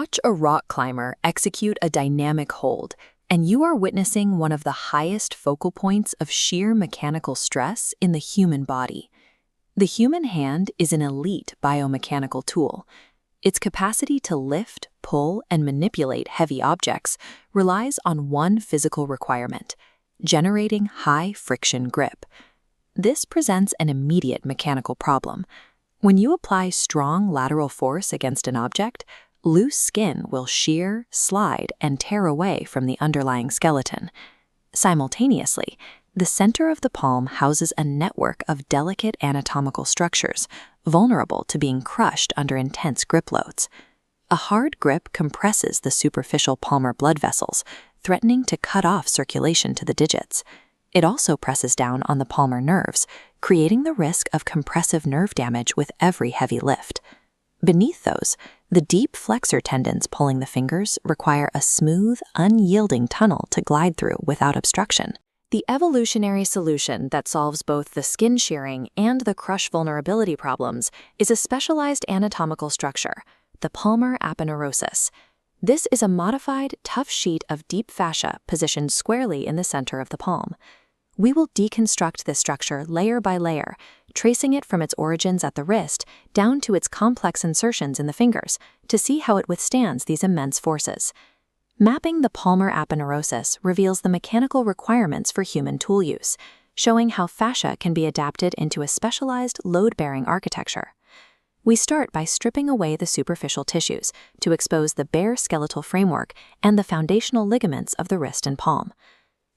Watch a rock climber execute a dynamic hold, and you are witnessing one of the highest focal points of sheer mechanical stress in the human body. The human hand is an elite biomechanical tool. Its capacity to lift, pull, and manipulate heavy objects relies on one physical requirement: generating high-friction grip. This presents an immediate mechanical problem. When you apply strong lateral force against an object, loose skin will shear, slide, and tear away from the underlying skeleton. Simultaneously, the center of the palm houses a network of delicate anatomical structures, vulnerable to being crushed under intense grip loads. A hard grip compresses the superficial palmar blood vessels, threatening to cut off circulation to the digits. It also presses down on the palmar nerves, creating the risk of compressive nerve damage with every heavy lift. Beneath those, the deep flexor tendons pulling the fingers require a smooth, unyielding tunnel to glide through without obstruction. The evolutionary solution that solves both the skin shearing and the crush vulnerability problems is a specialized anatomical structure, the palmar aponeurosis. This is a modified, tough sheet of deep fascia positioned squarely in the center of the palm. We will deconstruct this structure layer by layer, tracing it from its origins at the wrist down to its complex insertions in the fingers to see how it withstands these immense forces. Mapping the palmar aponeurosis reveals the mechanical requirements for human tool use, showing how fascia can be adapted into a specialized load-bearing architecture. We start by stripping away the superficial tissues to expose the bare skeletal framework and the foundational ligaments of the wrist and palm.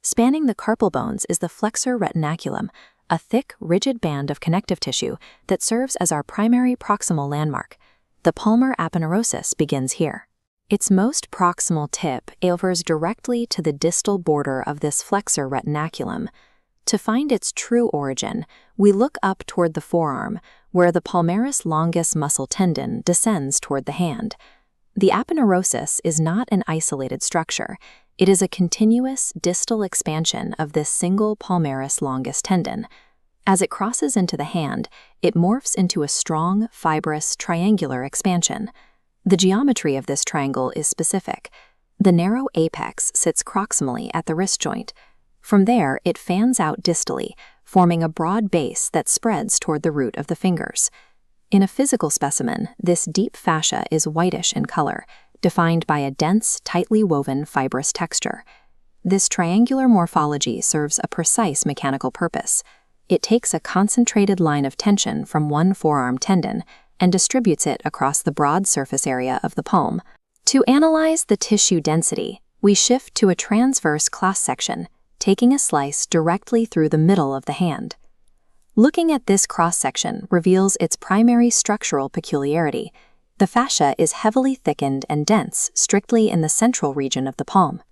Spanning the carpal bones is the flexor retinaculum, a thick, rigid band of connective tissue that serves as our primary proximal landmark. The palmar aponeurosis begins here. Its most proximal tip anchors directly to the distal border of this flexor retinaculum. To find its true origin, we look up toward the forearm, where the palmaris longus muscle tendon descends toward the hand. The aponeurosis is not an isolated structure. It is a continuous distal expansion of this single palmaris longus tendon. As it crosses into the hand, it morphs into a strong, fibrous, triangular expansion. The geometry of this triangle is specific. The narrow apex sits proximally at the wrist joint. From there, it fans out distally, forming a broad base that spreads toward the root of the fingers. In a physical specimen, this deep fascia is whitish in color, defined by a dense, tightly woven fibrous texture. This triangular morphology serves a precise mechanical purpose. It takes a concentrated line of tension from one forearm tendon and distributes it across the broad surface area of the palm. To analyze the tissue density, we shift to a transverse cross-section, taking a slice directly through the middle of the hand. Looking at this cross-section reveals its primary structural peculiarity. The fascia is heavily thickened and dense strictly in the central region of the palm.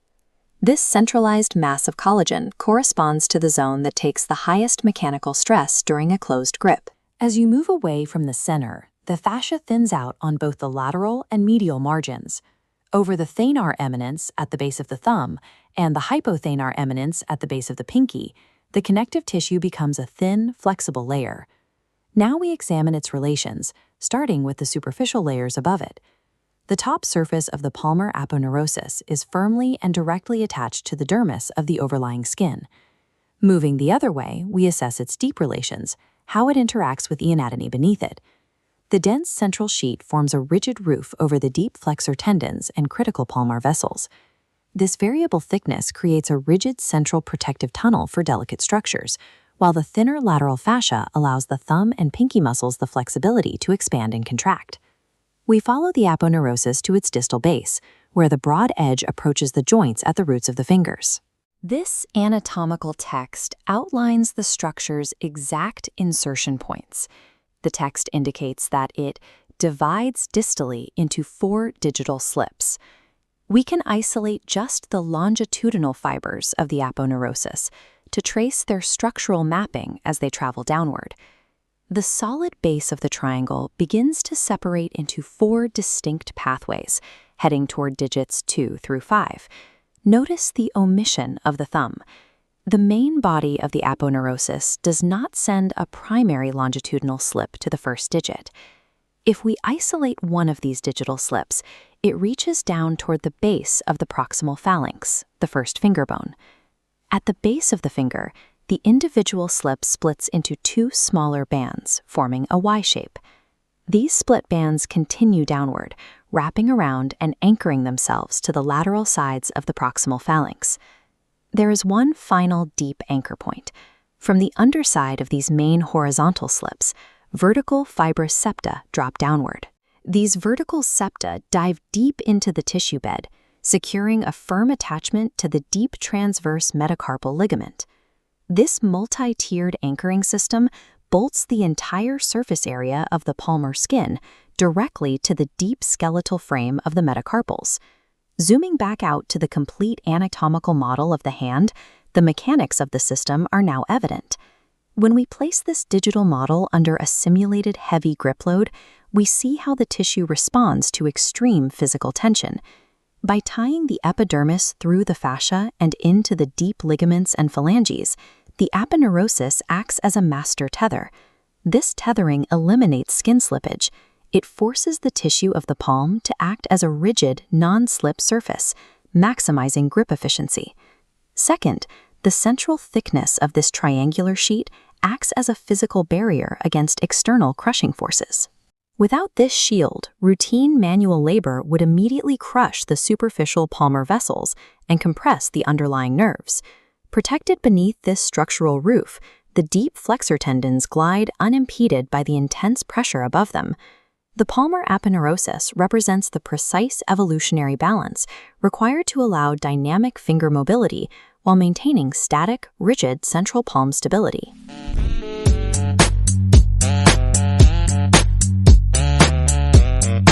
This centralized mass of collagen corresponds to the zone that takes the highest mechanical stress during a closed grip. As you move away from the center, the fascia thins out on both the lateral and medial margins. Over the thenar eminence at the base of the thumb and the hypothenar eminence at the base of the pinky, the connective tissue becomes a thin, flexible layer. Now we examine its relations, starting with the superficial layers above it. The top surface of the palmar aponeurosis is firmly and directly attached to the dermis of the overlying skin. Moving the other way, we assess its deep relations, how it interacts with the anatomy beneath it. The dense central sheet forms a rigid roof over the deep flexor tendons and critical palmar vessels. This variable thickness creates a rigid central protective tunnel for delicate structures, while the thinner lateral fascia allows the thumb and pinky muscles the flexibility to expand and contract. We follow the aponeurosis to its distal base, where the broad edge approaches the joints at the roots of the fingers. This anatomical text outlines the structure's exact insertion points. The text indicates that it divides distally into 4 digital slips. We can isolate just the longitudinal fibers of the aponeurosis to trace their structural mapping as they travel downward. The solid base of the triangle begins to separate into 4 distinct pathways, heading toward digits 2 through 5. Notice the omission of the thumb. The main body of the aponeurosis does not send a primary longitudinal slip to the first digit. If we isolate one of these digital slips, it reaches down toward the base of the proximal phalanx, the first finger bone. At the base of the finger, the individual slip splits into two smaller bands, forming a Y shape. These split bands continue downward, wrapping around and anchoring themselves to the lateral sides of the proximal phalanx. There is one final deep anchor point. From the underside of these main horizontal slips, vertical fibrous septa drop downward. These vertical septa dive deep into the tissue bed, securing a firm attachment to the deep transverse metacarpal ligament. This multi-tiered anchoring system bolts the entire surface area of the palmar skin directly to the deep skeletal frame of the metacarpals. Zooming back out to the complete anatomical model of the hand, the mechanics of the system are now evident. When we place this digital model under a simulated heavy grip load, we see how the tissue responds to extreme physical tension. By tying the epidermis through the fascia and into the deep ligaments and phalanges, the aponeurosis acts as a master tether. This tethering eliminates skin slippage. It forces the tissue of the palm to act as a rigid, non-slip surface, maximizing grip efficiency. Second, the central thickness of this triangular sheet acts as a physical barrier against external crushing forces. Without this shield, routine manual labor would immediately crush the superficial palmar vessels and compress the underlying nerves. Protected beneath this structural roof, the deep flexor tendons glide unimpeded by the intense pressure above them. The palmar aponeurosis represents the precise evolutionary balance required to allow dynamic finger mobility while maintaining static, rigid central palm stability.